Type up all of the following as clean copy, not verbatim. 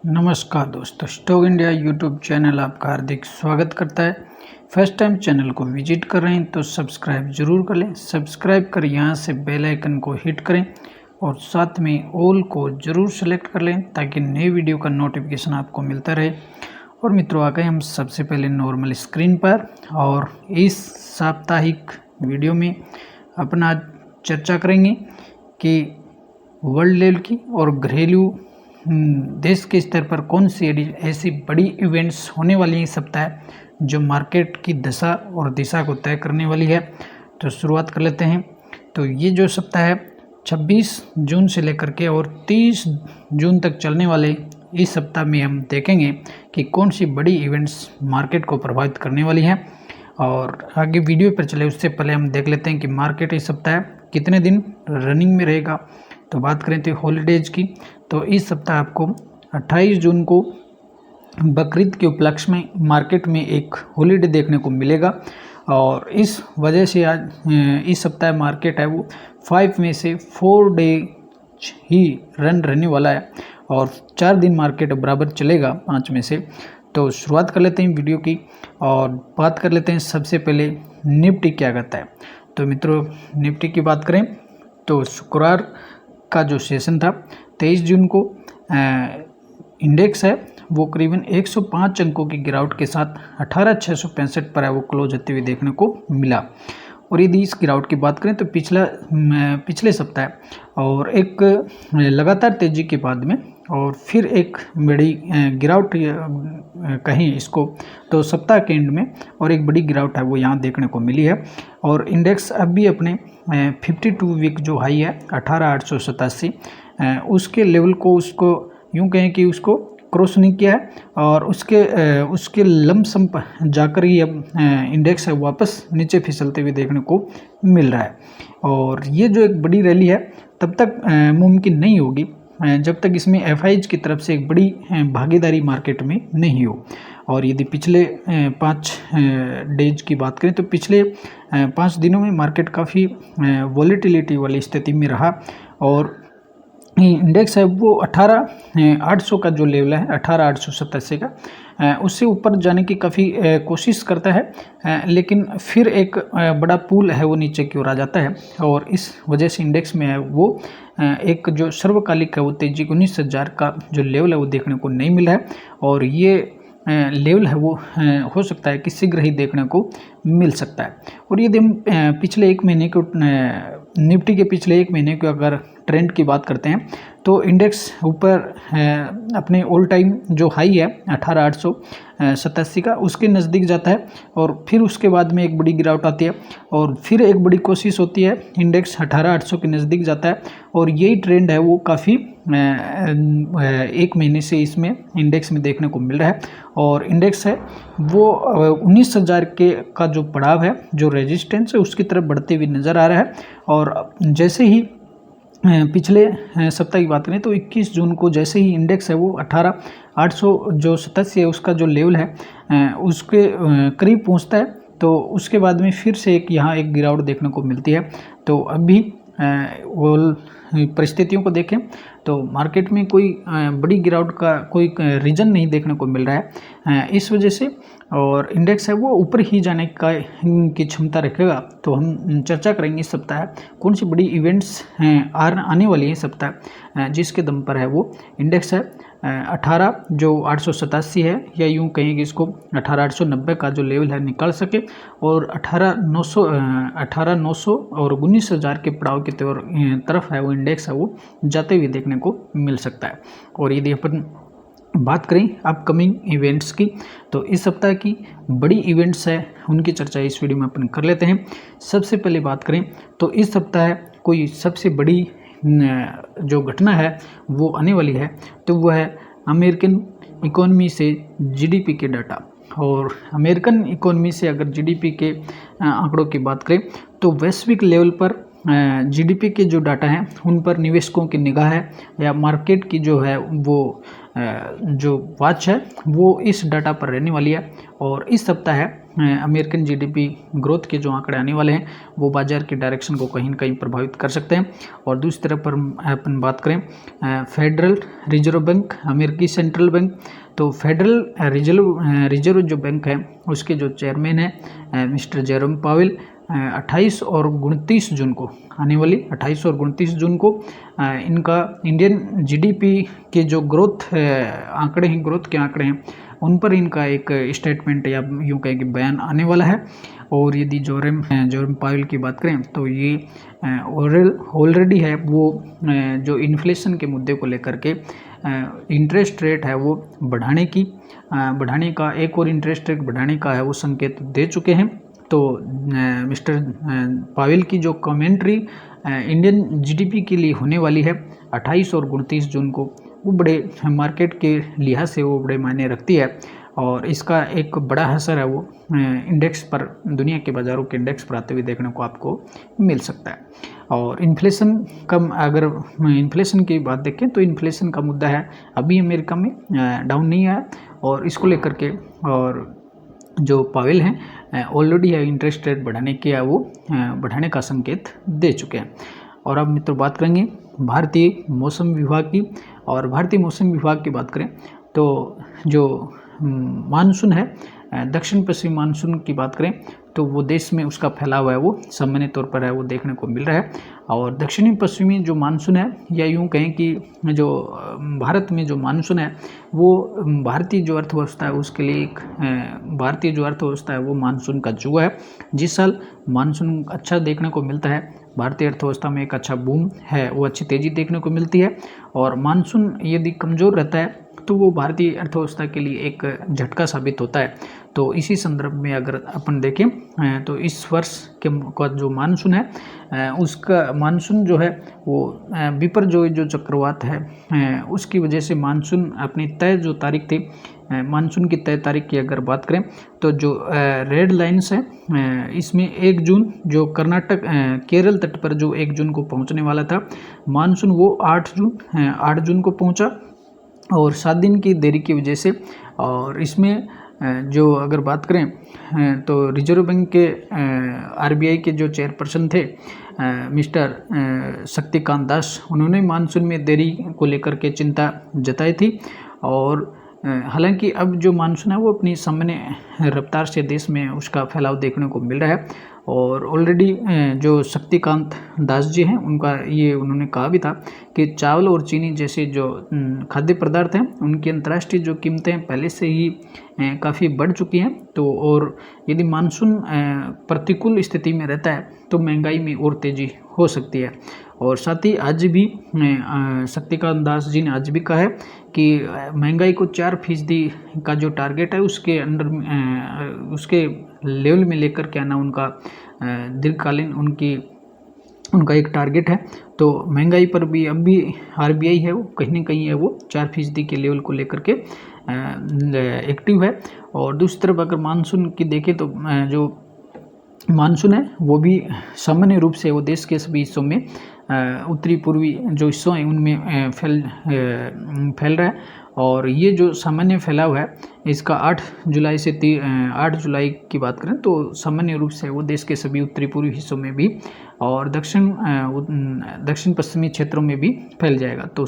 नमस्कार दोस्तों, stock India YouTube channel आपका हार्दिक स्वागत करता है। फर्स्ट टाइम चैनल को विजिट कर रहे हैं तो सब्सक्राइब जरूर कर लें। सब्सक्राइब कर यहाँ से बेल आइकन को हिट करें और साथ में ऑल को जरूर सेलेक्ट कर लें ताकि नई वीडियो का नोटिफिकेशन आपको मिलता रहे। और मित्रों, आ गए हम सबसे पहले नॉर्मल स्क्रीन पर और इस साप्ताहिक वीडियो में अपना चर्चा करेंगे कि वर्ल्ड लेवल की और घरेलू देश के स्तर पर कौन सी ऐसी बड़ी इवेंट्स होने वाली हैं इस सप्ताह जो मार्केट की दशा और दिशा को तय करने वाली है। तो शुरुआत कर लेते हैं। तो ये जो सप्ताह है 26 जून से लेकर के और 30 जून तक चलने वाले इस सप्ताह में हम देखेंगे कि कौन सी बड़ी इवेंट्स मार्केट को प्रभावित करने वाली हैं। और आगे वीडियो पर चले उससे पहले हम देख लेते हैं कि मार्केट इस सप्ताह कितने दिन रनिंग में रहेगा। तो बात करें तो हॉलीडेज की, तो इस सप्ताह आपको 28 जून को बकरीद के उपलक्ष्य में मार्केट में एक हॉलीडे देखने को मिलेगा और इस वजह से आज इस सप्ताह मार्केट है वो 5 में से 4 डे ही रन रहने वाला है और 4 दिन मार्केट बराबर चलेगा 5 में से। तो शुरुआत कर लेते हैं वीडियो की और बात कर लेते हैं सबसे पहले निफ्टी क्या करता है। तो मित्रों, निफ्टी की बात करें तो शुक्रवार का जो सेशन था 23 जून को इंडेक्स है वो करीबन 105 अंकों की गिरावट के साथ 18,665 पर है वो क्लोज होते हुए देखने को मिला। और यदि इस गिरावट की बात करें तो पिछले सप्ताह और एक लगातार तेजी के बाद में और फिर एक बड़ी गिरावट कहीं इसको तो सप्ताह के एंड में और एक बड़ी गिरावट है वो यहाँ देखने को मिली है। और इंडेक्स अब भी अपने 52 वीक जो हाई है 18,887 उसके लेवल को उसको यूँ कहें कि उसको क्रॉस नहीं किया है और उसके लमसम जाकर ही अब इंडेक्स है वापस नीचे फिसलते हुए देखने को मिल रहा है। और ये जो एक बड़ी रैली है तब तक मुमकिन नहीं होगी जब तक इसमें एफआईज की तरफ से एक बड़ी भागीदारी मार्केट में नहीं हो। और यदि पिछले 5 डेज की बात करें तो पिछले 5 दिनों में मार्केट काफ़ी वॉलेटिलिटी वाली स्थिति में रहा और इंडेक्स है वो 18,800 का जो लेवल है 18,887 का उससे ऊपर जाने की काफ़ी कोशिश करता है लेकिन फिर एक बड़ा पुल है वो नीचे की ओर आ जाता है और इस वजह से इंडेक्स में है वो एक जो सर्वकालिक है वो तेजी 19,000 का जो लेवल है वो देखने को नहीं मिला है। और ये लेवल है वो हो सकता है कि शीघ्र ही देखने को मिल सकता है। और यदि हम पिछले एक महीने को निफ्टी के पिछले एक महीने के अगर ट्रेंड की बात करते हैं तो इंडेक्स ऊपर अपने ऑल टाइम जो हाई है 18,887 का उसके नज़दीक जाता है और फिर उसके बाद में एक बड़ी गिरावट आती है और फिर एक बड़ी कोशिश होती है, इंडेक्स 18,800 के नज़दीक जाता है और यही ट्रेंड है वो काफ़ी एक महीने से इसमें इंडेक्स में देखने को मिल रहा है। और इंडेक्स है वो 19,000 का जो पड़ाव है जो रेजिस्टेंस है उसकी तरफ बढ़ते हुए नज़र आ रहा है। और जैसे ही पिछले सप्ताह की बात करें तो 21 जून को जैसे ही इंडेक्स है वो 18,800 जो 87 है उसका जो लेवल है उसके करीब पहुंचता है तो उसके बाद में फिर से यहाँ एक गिरावट देखने को मिलती है। तो अभी वो परिस्थितियों को देखें तो मार्केट में कोई बड़ी गिरावट का कोई रीज़न नहीं देखने को मिल रहा है इस वजह से और इंडेक्स है वो ऊपर ही जाने की क्षमता रखेगा। तो हम चर्चा करेंगे इस सप्ताह कौन सी बड़ी इवेंट्स आने वाली है सप्ताह जिसके दम पर है वो इंडेक्स है 18 जो 887 है या यूँ कहें कि इसको 18,890 का जो लेवल है निकाल सके और 18,900 और 19,000 के पड़ाव की तरफ है वो इंडेक्स है वो जाते हुए देखने को मिल सकता है। और यदि अपन बात करें अपकमिंग इवेंट्स की तो इस सप्ताह की बड़ी इवेंट्स है उनकी चर्चा इस वीडियो में अपन कर लेते हैं। सबसे पहले बात करें तो इस सप्ताह कोई सबसे बड़ी जो घटना है वो आने वाली है तो वो है अमेरिकन इकोनॉमी से जीडीपी के डाटा। और अमेरिकन इकोनॉमी से अगर जीडीपी के आंकड़ों की बात करें तो वैश्विक लेवल पर जीडीपी के जो डाटा हैं उन पर निवेशकों की निगाह है या मार्केट की जो है वो जो वॉच है वो इस डाटा पर रहने वाली है। और इस सप्ताह है अमेरिकन जीडीपी ग्रोथ के जो आंकड़े आने वाले हैं वो बाजार की डायरेक्शन को कहीं न कहीं प्रभावित कर सकते हैं। और दूसरी तरफ पर अपन बात करें फेडरल रिजर्व बैंक, अमेरिकी सेंट्रल बैंक, तो फेडरल रिजर्व जो बैंक है उसके जो चेयरमैन है मिस्टर जेरोम पावेल 28 और 29 जून को आने वाली 28 और 29 जून को इनका इंडियन जीडीपी के जो ग्रोथ आंकड़े हैं, ग्रोथ के आंकड़े हैं, उन पर इनका एक स्टेटमेंट या यूँ कहें कि बयान आने वाला है। और यदि जेरोम पावेल की बात करें तो ये ऑलरेडी है वो जो इन्फ्लेशन के मुद्दे को लेकर के इंटरेस्ट रेट है वो बढ़ाने का एक और इंटरेस्ट रेट बढ़ाने का है वो संकेत दे चुके हैं। तो मिस्टर पावेल की जो कमेंट्री इंडियन जीडीपी के लिए होने वाली है 28 और 29 जून को, वो बड़े मार्केट के लिहाज से वो बड़े मायने रखती है। और इसका एक बड़ा असर है वो इंडेक्स पर, दुनिया के बाज़ारों के इंडेक्स पर आते हुए देखने को आपको मिल सकता है। और इन्फ्लेशन कम, अगर इन्फ्लेशन की बात देखें तो इन्फ्लेशन का मुद्दा है अभी अमेरिका में डाउन नहीं आया, और इसको लेकर के और जो पावेल हैं ऑलरेडी है इंटरेस्ट रेट बढ़ाने का संकेत दे चुके हैं। और अब मित्रों बात करेंगे भारतीय मौसम विभाग की। और भारतीय मौसम विभाग की बात करें तो जो मानसून है दक्षिण पश्चिमी मानसून की बात करें तो वो देश में उसका फैलाव है वो सामान्य तौर पर है वो देखने को मिल रहा है। और दक्षिणी पश्चिमी जो मानसून है, या यूँ कहें कि जो भारत में जो मानसून है वो भारतीय जो अर्थव्यवस्था है उसके लिए एक भारतीय जो अर्थव्यवस्था है वो मानसून का जुआ है। जिस साल मानसून अच्छा देखने को मिलता है, भारतीय अर्थव्यवस्था में एक अच्छा बूम है, वो अच्छी तेज़ी देखने को मिलती है। और मानसून यदि कमज़ोर रहता है तो वो भारतीय अर्थव्यवस्था के लिए एक झटका साबित होता है। तो इसी संदर्भ में अगर अपन देखें तो इस वर्ष का जो मानसून है उसका मानसून जो है वो बिपरजॉय जो चक्रवात है उसकी वजह से मानसून अपनी तय जो तारीख थी, मानसून की तय तारीख की अगर बात करें तो जो रेड लाइन्स है इसमें 1 जून जो कर्नाटक केरल तट पर जो 1 जून को पहुंचने वाला था मानसून, वो 8 जून को पहुंचा, और 7 दिन की देरी की वजह से। और इसमें जो अगर बात करें तो रिजर्व बैंक के आरबीआई के जो चेयरपर्सन थे मिस्टर शक्तिकांत दास, उन्होंने मानसून में देरी को लेकर के चिंता जताई थी। और हालांकि अब जो मानसून है वो अपनी सामान्य रफ्तार से देश में उसका फैलाव देखने को मिल रहा है। और ऑलरेडी जो शक्तिकांत दास जी हैं उन्होंने कहा भी था कि चावल और चीनी जैसे जो खाद्य पदार्थ हैं उनकी अंतर्राष्ट्रीय जो कीमतें पहले से ही काफ़ी बढ़ चुकी हैं। तो और यदि मानसून प्रतिकूल स्थिति में रहता है तो महंगाई में और तेज़ी हो सकती है। और साथ ही आज भी शक्तिकांत दास जी ने आज भी कहा है कि महंगाई को 4% का जो टारगेट है उसके अंडर उसके लेवल में लेकर के आना उनका दीर्घकालीन उनका एक टारगेट है। तो महंगाई पर भी अब भी आरबीआई है वो कहीं ना कहीं है वो 4% के लेवल को लेकर के एक्टिव है। और दूसरी तरफ अगर मानसून की देखें तो जो मानसून है वो भी सामान्य रूप से वो देश के सभी हिस्सों में उत्तरी पूर्वी जो हिस्सों हैं उनमें फैल रहा है। और ये जो सामान्य फैलाव है इसका 8 जुलाई की बात करें तो सामान्य रूप से वो देश के सभी उत्तरी पूर्वी हिस्सों में भी और दक्षिण पश्चिमी क्षेत्रों में भी फैल जाएगा। तो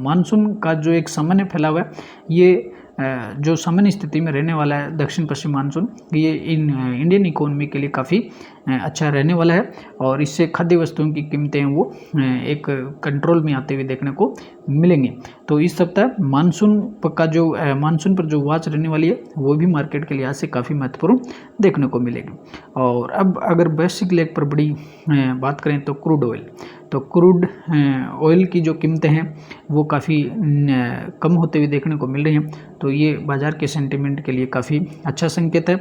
मानसून का जो एक सामान्य फैलाव है ये जो सामान्य स्थिति में रहने वाला है दक्षिण पश्चिम मानसून, ये इंडियन इकोनॉमी के लिए काफ़ी अच्छा रहने वाला है। और इससे खाद्य वस्तुओं की कीमतें वो एक कंट्रोल में आते हुए देखने को मिलेंगे। तो इस सप्ताह मानसून पर जो वॉच रहने वाली है वो भी मार्केट के लिहाज से काफ़ी महत्वपूर्ण देखने को मिलेगी। और अब अगर वैश्विक लेग पर बड़ी बात करें तो क्रूड ऑयल की जो कीमतें हैं वो काफ़ी कम होते हुए देखने को मिल रही हैं। तो ये बाज़ार के सेंटीमेंट के लिए काफ़ी अच्छा संकेत है।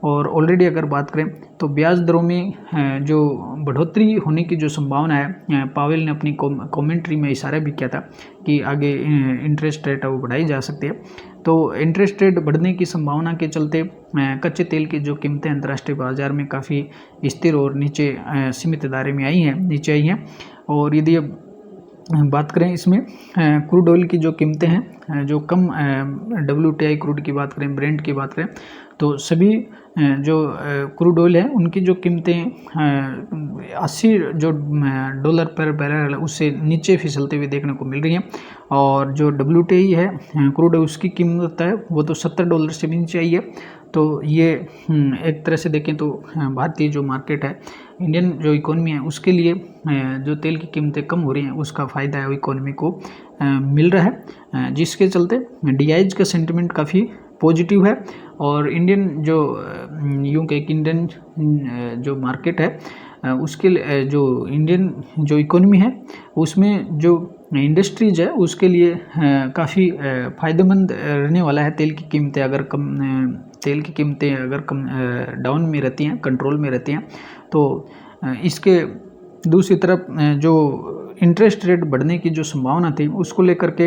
और ऑलरेडी अगर बात करें तो ब्याज दरों में जो बढ़ोतरी होने की जो संभावना है, पावेल ने अपनी कमेंट्री में इशारा भी किया था कि आगे इंटरेस्ट रेट है वो बढ़ाई जा सकती है। तो इंटरेस्ट रेट बढ़ने की संभावना के चलते कच्चे तेल की जो कीमतें अंतर्राष्ट्रीय बाजार में काफ़ी स्थिर और नीचे सीमित दायरे में आई हैं, नीचे आई हैं। और यदि अब बात करें इसमें क्रूड ऑयल की जो कीमतें हैं, जो कम WTI क्रूड की बात करें, ब्रेंट की बात करें, तो सभी जो क्रूड ऑयल है उनकी जो कीमतें 80 जो डॉलर पर बैरल उससे नीचे फिसलते हुए देखने को मिल रही हैं। और जो WTI है क्रूड है उसकी कीमत है वो तो $70 से भी नीचे आई है। तो ये एक तरह से देखें तो भारतीय जो मार्केट है, इंडियन जो इकोनॉमी है, उसके लिए जो तेल की कीमतें कम हो रही हैं उसका फ़ायदा है इकोनॉमी को मिल रहा है, जिसके चलते DIs का सेंटिमेंट काफ़ी पॉजिटिव है। और इंडियन जो यूँ कह कि इंडियन जो मार्केट है उसके जो इंडियन जो इकोनॉमी है उसमें जो इंडस्ट्रीज है उसके लिए काफ़ी फ़ायदेमंद रहने वाला है। तेल की कीमतें अगर कम डाउन में रहती हैं, कंट्रोल में रहती हैं, तो इसके दूसरी तरफ जो इंटरेस्ट रेट बढ़ने की जो संभावना थी उसको लेकर के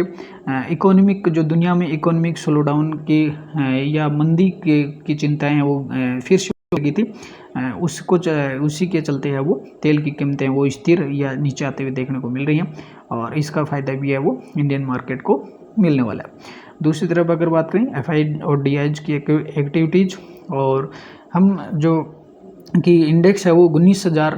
इकोनॉमिक जो दुनिया में इकोनॉमिक स्लोडाउन की या मंदी की चिंताएं हैं वो फिर से लगी थी, उसी के चलते है वो तेल की कीमतें वो स्थिर या नीचे आते हुए देखने को मिल रही हैं। और इसका फ़ायदा भी है वो इंडियन मार्केट को मिलने वाला है। दूसरी तरफ अगर बात करें FI और DIs की एक्टिविटीज़, और हम जो कि इंडेक्स है वो 19,000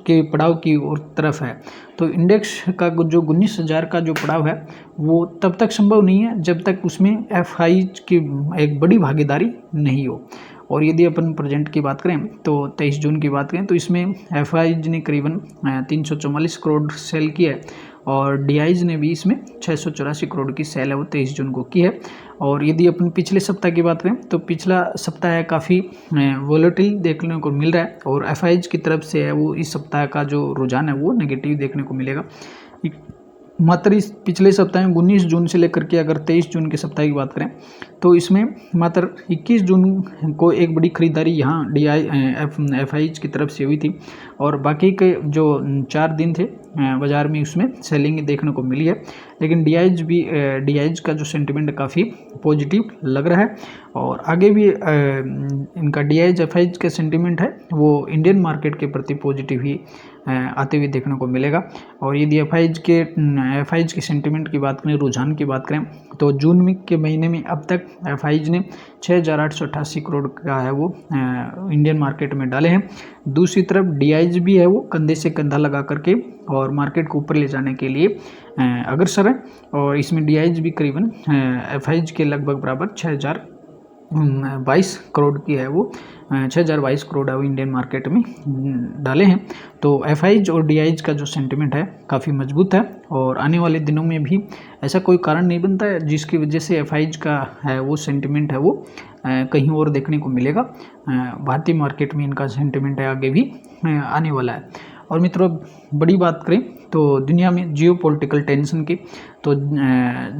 के पड़ाव की ओर तरफ है। तो इंडेक्स का जो 19,000 का जो पड़ाव है वो तब तक संभव नहीं है जब तक उसमें FI की एक बड़ी भागीदारी नहीं हो। और यदि अपन प्रेजेंट की बात करें तो 23 जून की बात करें तो इसमें FI ने करीबन 344 करोड़ सेल किया है, और DIs ने भी इसमें 684 करोड़ की सेल है वो 23 जून को की है। और यदि अपन पिछले सप्ताह की बात करें तो पिछला सप्ताह है काफ़ी वोलेटिल देखने को मिल रहा है, और FIs की तरफ से है वो इस सप्ताह का जो रुझान है वो नेगेटिव देखने को मिलेगा। मात्र इस पिछले सप्ताह में 19 जून से लेकर के अगर 23 जून के सप्ताह की बात करें तो इसमें मात्र 21 जून को एक बड़ी खरीदारी यहाँ FIs की तरफ से हुई थी, और बाकी के जो 4 दिन थे बाज़ार में उसमें सेलिंग देखने को मिली है। लेकिन DIs का जो सेंटिमेंट काफ़ी पॉजिटिव लग रहा है, और आगे भी इनका DIs FIs का सेंटिमेंट है वो इंडियन मार्केट के प्रति पॉजिटिव ही आते हुए देखने को मिलेगा। और यदि FIs के सेंटिमेंट की बात करें, रुझान की बात करें, तो जून के महीने में अब तक FIs ने 6,888 करोड़ का है वो इंडियन मार्केट में डाले हैं। दूसरी तरफ DIs भी है वो कंधे से कंधा लगा करके और मार्केट को ऊपर ले जाने के लिए अग्रसर है, और इसमें DIs भी करीबन FIs के लगभग बराबर 6,022 करोड़ की है वो 6,022 करोड़ है वो इंडियन मार्केट में डाले हैं। तो FIs और DIs का जो सेंटिमेंट है काफ़ी मजबूत है, और आने वाले दिनों में भी ऐसा कोई कारण नहीं बनता है जिसकी वजह से FIs का है वो सेंटिमेंट है वो कहीं और देखने को मिलेगा। भारतीय मार्केट में इनका सेंटिमेंट है आगे भी आने वाला है। और मित्रों, बड़ी बात करें तो दुनिया में जियोपॉलिटिकल टेंशन की, तो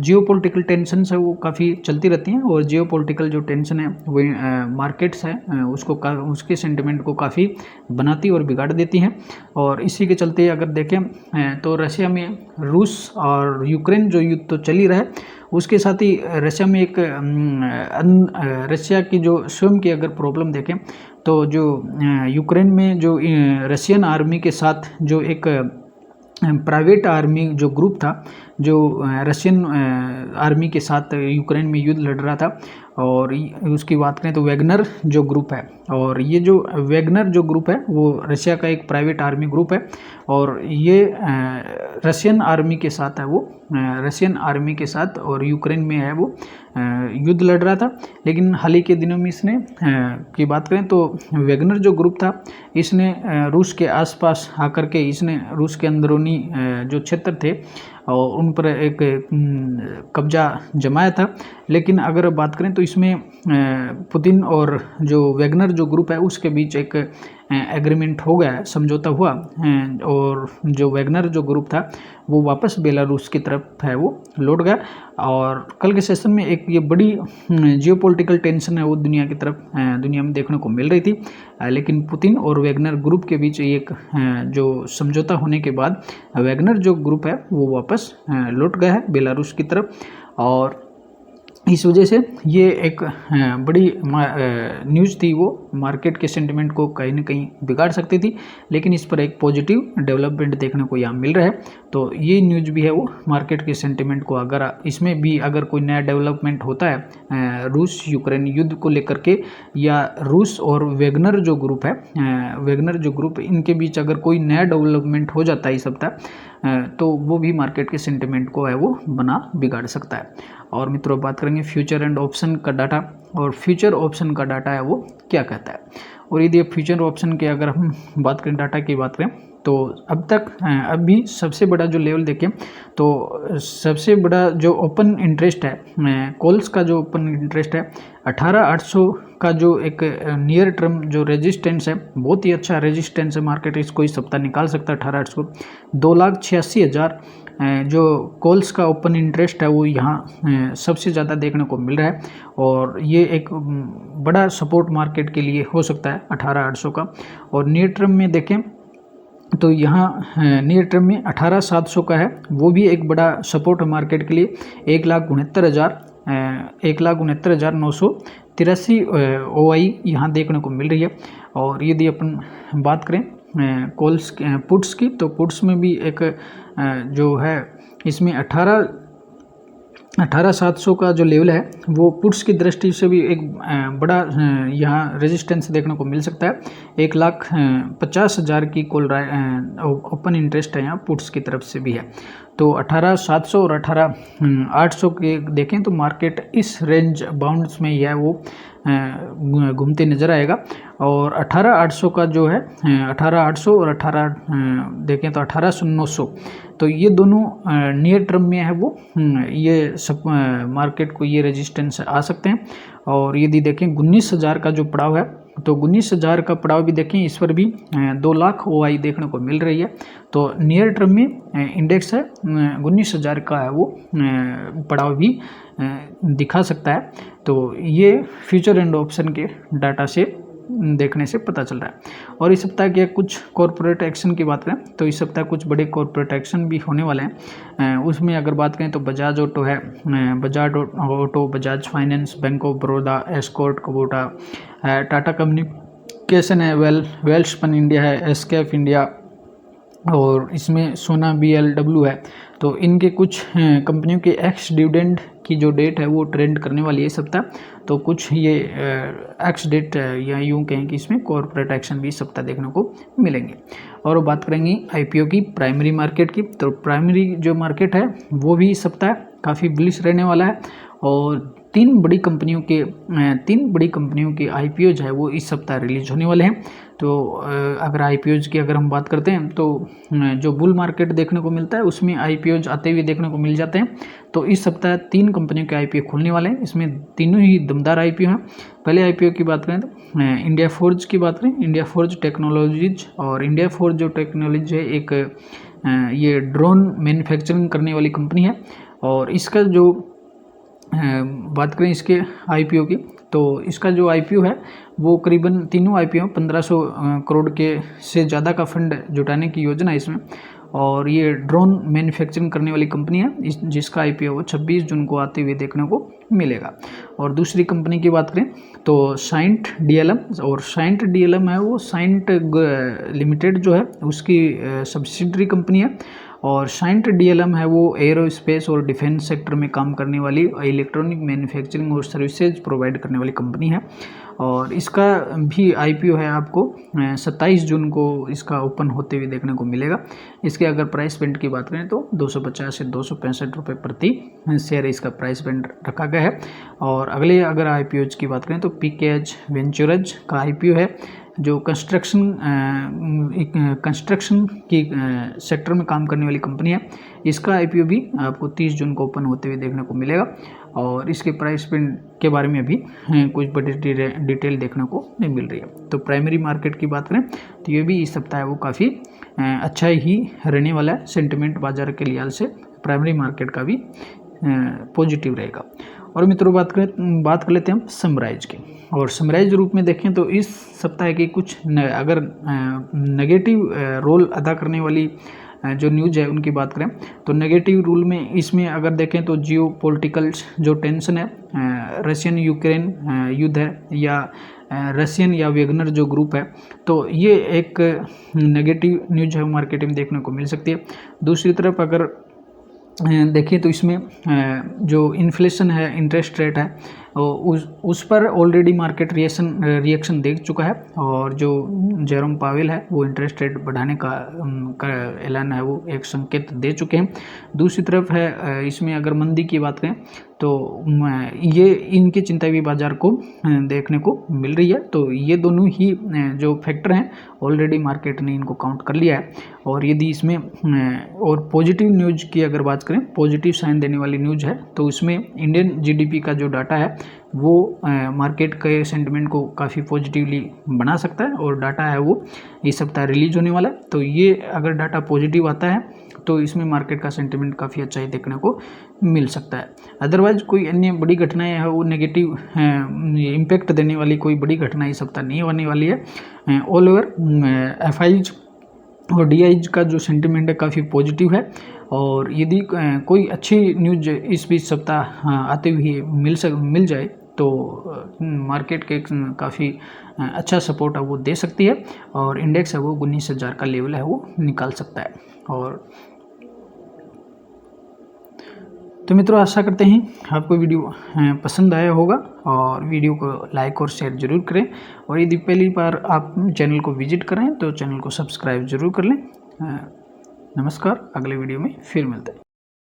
जियोपॉलिटिकल टेंशन है वो काफ़ी चलती रहती हैं, और जियोपॉलिटिकल जो टेंशन है वो मार्केट्स है उसके सेंटिमेंट को काफ़ी बनाती और बिगाड़ देती हैं। और इसी के चलते अगर देखें तो रशिया में रूस और यूक्रेन जो युद्ध तो चल ही रहा है, उसके साथ ही रशिया में एक रशिया की जो स्वयं की अगर प्रॉब्लम देखें तो जो यूक्रेन में जो रशियन आर्मी के साथ जो एक प्राइवेट आर्मी जो ग्रुप था जो रशियन आर्मी के साथ यूक्रेन में युद्ध लड़ रहा था, और उसकी बात करें तो वैगनर जो ग्रुप है, और ये जो वैगनर जो ग्रुप है वो रशिया का एक प्राइवेट आर्मी ग्रुप है, और ये रशियन आर्मी के साथ है वो रशियन आर्मी के साथ और यूक्रेन में है वो युद्ध लड़ रहा था। लेकिन हाल ही के दिनों में इसने की बात करें तो वैगनर जो ग्रुप था इसने रूस के आसपास आकर के इसने रूस के अंदरूनी जो क्षेत्र थे और उन पर एक कब्जा जमाया था। लेकिन अगर बात करें तो इसमें पुतिन और जो वैगनर जो ग्रुप है उसके बीच एक एग्रीमेंट हो गया, समझौता हुआ, और जो वैगनर जो ग्रुप था वो वापस बेलारूस की तरफ है वो लौट गया। और कल के सेशन में एक ये बड़ी जियोपॉलिटिकल टेंशन है वो दुनिया में देखने को मिल रही थी, लेकिन पुतिन और वैगनर ग्रुप के बीच एक जो समझौता होने के बाद वैगनर जो ग्रुप है वो वापस लौट गया है बेलारूस की तरफ। और इस वजह से ये एक बड़ी न्यूज़ थी, वो मार्केट के सेंटिमेंट को कहीं ना कहीं बिगाड़ सकती थी, लेकिन इस पर एक पॉजिटिव डेवलपमेंट देखने को यहाँ मिल रहा है। तो ये न्यूज़ भी है वो मार्केट के सेंटिमेंट को, अगर इसमें भी अगर कोई नया डेवलपमेंट होता है रूस यूक्रेन युद्ध को लेकर के, या रूस और वेगनर जो ग्रुप है, वेगनर जो ग्रुप, इनके बीच अगर कोई नया डेवलपमेंट हो जाता है इस सप्ताह, तो वो भी मार्केट के सेंटिमेंट को है वो बना बिगाड़ सकता है। और मित्रों बात करेंगे फ्यूचर एंड ऑप्शन का डाटा, और फ्यूचर ऑप्शन का डाटा है वो क्या कहता है। और यदि फ्यूचर ऑप्शन के अगर हम बात करें, डाटा की बात करें, तो अब तक अभी सबसे बड़ा जो लेवल देखें तो सबसे बड़ा जो ओपन इंटरेस्ट है, कॉल्स का जो ओपन इंटरेस्ट है 18,800 का, जो एक नियर टर्म जो रेजिस्टेंस है, बहुत ही अच्छा रेजिस्टेंस है, मार्केट इसको इस सप्ताह निकाल सकता है 18,800 को। 2,86,000 जो कॉल्स का ओपन इंटरेस्ट है वो यहाँ सबसे ज़्यादा देखने को मिल रहा है, और ये एक बड़ा सपोर्ट मार्केट के लिए हो सकता है 18,800 का। और नियर टर्म में देखें तो यहाँ नियर टर्म में 18,700 का है, वो भी एक बड़ा सपोर्ट है मार्केट के लिए। 1,69,983 OI यहाँ देखने को मिल रही है। और यदि अपन बात करें कॉल्स पुट्स की, तो पुट्स में भी एक जो है इसमें 18,700 का जो लेवल है वो पुट्स की दृष्टि से भी एक बड़ा यहाँ रेजिस्टेंस देखने को मिल सकता है। 1,50,000 की कॉल ओपन इंटरेस्ट है यहाँ पुट्स की तरफ से भी है। तो 18,700 और 18,800 के देखें तो मार्केट इस रेंज बाउंड्स में यह वो घूमते नज़र आएगा। और 18,800 का जो है 18,800 और 18 देखें तो 18,900, तो ये दोनों नियर टर्म में है वो ये सब मार्केट को ये रेजिस्टेंस आ सकते हैं। और यदि देखें 19,000 का जो पड़ाव है, तो 19,000 का पड़ाव भी देखें, इस पर भी 2 लाख OI देखने को मिल रही है। तो नियर टर्म में इंडेक्स है 19,000 का है वो पड़ाव भी दिखा सकता है। तो ये फ्यूचर एंड ऑप्शन के डाटा से देखने से पता चल रहा है। और इस सप्ताह के कुछ कॉरपोरेट एक्शन की बात करें तो इस सप्ताह कुछ बड़े कॉरपोरेट एक्शन भी होने वाले हैं। उसमें अगर बात करें तो बजाज ऑटो है, Bajaj auto, Bajaj finance, bank of Baroda, escort Kubota है, टाटा कम्युनिकेशन है, वेल्सपन इंडिया है, एसकेएफ इंडिया, और इसमें सोना BLW है। तो इनके कुछ कंपनियों के एक्स डिविडेंड की जो डेट है वो ट्रेंड करने वाली है इस सप्ताह। तो कुछ ये एक्स डेट या यूँ कहें कि इसमें कॉर्पोरेट एक्शन भी इस सप्ताह देखने को मिलेंगे। और बात करेंगे IPO की, प्राइमरी मार्केट की, तो प्राइमरी जो मार्केट है वो भी इस सप्ताह काफ़ी बुलिश रहने वाला है। और तीन बड़ी कंपनियों के IPOs है वो इस सप्ताह रिलीज होने वाले हैं। तो अगर IPOs की अगर हम बात करते हैं तो जो बुल मार्केट देखने को मिलता है उसमें IPOs आते हुए देखने को मिल जाते हैं। तो इस सप्ताह 3 कंपनियों के IPO खुलने वाले हैं, इसमें तीनों ही दमदार IPO हैं। पहले IPO की बात करें तो इंडिया फोर्ज की बात करें, इंडिया फोर्ज टेक्नोलॉजीज, और इंडिया फोर्ज जो टेक्नोलॉजी है एक ये ड्रोन मैन्युफैक्चरिंग करने वाली कंपनी है। और इसका जो बात करें इसके IPO की, तो इसका जो IPO है वो करीबन तीनों IPO 1500 करोड़ के से ज़्यादा का फंड जुटाने की योजना है इसमें। और ये ड्रोन मैन्युफैक्चरिंग करने वाली कंपनी है जिसका IPO वो 26 जून को आते हुए देखने को मिलेगा। और दूसरी कंपनी की बात करें तो साइंट DLM, और साइंट DLM है वो साइंट लिमिटेड जो है उसकी सब्सिडरी कंपनी है। और साइंट DLM है वो एरोस्पेस और डिफेंस सेक्टर में काम करने वाली इलेक्ट्रॉनिक मैन्युफैक्चरिंग और सर्विसेज प्रोवाइड करने वाली कंपनी है। और इसका भी IPO है आपको 27 जून को इसका ओपन होते हुए देखने को मिलेगा। इसके अगर प्राइस बैंड की बात करें तो 250 से 265 रुपये प्रति शेयर इसका प्राइस बैंड रखा गया है। और अगले अगर IPOs की बात करें तो PKH वेंचरज का IPO है जो कंस्ट्रक्शन की सेक्टर में काम करने वाली कंपनी है। इसका IPO भी आपको 30 जून को ओपन होते हुए देखने को मिलेगा। और इसके प्राइस बैंड के बारे में अभी कुछ बड़ी डिटेल देखने को नहीं मिल रही है। तो प्राइमरी मार्केट की बात करें तो ये भी इस सप्ताह वो काफ़ी अच्छा ही रहने वाला है। सेंटिमेंट बाजार के लिहाज से प्राइमरी मार्केट का भी पॉजिटिव रहेगा। और मित्रों बात कर लेते हैं हम समराइज की। और समराइज रूप में देखें तो इस सप्ताह की कुछ अगर नेगेटिव रोल अदा करने वाली जो न्यूज है उनकी बात करें तो नेगेटिव रूल में इसमें अगर देखें तो जियो पॉलिटिकल जो टेंशन है, रशियन यूक्रेन युद्ध है, या रशियन या वेगनर जो ग्रुप है, तो ये एक नेगेटिव न्यूज है मार्केट में देखने को मिल सकती है। दूसरी तरफ अगर देखिए तो इसमें जो इन्फ्लेशन है, इंटरेस्ट रेट है, उस पर ऑलरेडी मार्केट रिएक्शन देख चुका है, और जो जेरोम पावेल है वो इंटरेस्ट रेट बढ़ाने का ऐलान है वो एक संकेत दे चुके हैं। दूसरी तरफ है इसमें अगर मंदी की बात करें तो ये इनकी चिंता भी बाजार को देखने को मिल रही है। तो ये दोनों ही जो फैक्टर हैं ऑलरेडी मार्केट ने इनको काउंट कर लिया है। और यदि इसमें और पॉजिटिव न्यूज की अगर बात करें, पॉजिटिव साइन देने वाली न्यूज है, तो इसमें इंडियन जीडीपी का जो डाटा है वो मार्केट के सेंटिमेंट को काफ़ी पॉजिटिवली बना सकता है, और डाटा है वो इस सप्ताह रिलीज होने वाला है। तो ये अगर डाटा पॉजिटिव आता है तो इसमें मार्केट का सेंटिमेंट काफ़ी अच्छा ही देखने को मिल सकता है। अदरवाइज कोई अन्य बड़ी घटनाएं है वो नेगेटिव इम्पैक्ट देने वाली कोई बड़ी घटना इस सप्ताह नहीं होने वाली है। ऑल ओवर एफआईज और डीआईज का जो सेंटिमेंट है काफ़ी पॉजिटिव है, और यदि कोई अच्छी न्यूज इस बीच सप्ताह आते हुए मिल जाए तो मार्केट के काफ़ी अच्छा सपोर्ट है वो दे सकती है, और इंडेक्स है वो 19,000 का लेवल है वो निकाल सकता है। और तो मित्रों आशा करते हैं आपको वीडियो पसंद आया होगा, और वीडियो को लाइक और शेयर जरूर करें, और यदि पहली बार आप चैनल को विजिट करें तो चैनल को सब्सक्राइब जरूर कर लें। नमस्कार, अगले वीडियो में फिर मिलते हैं।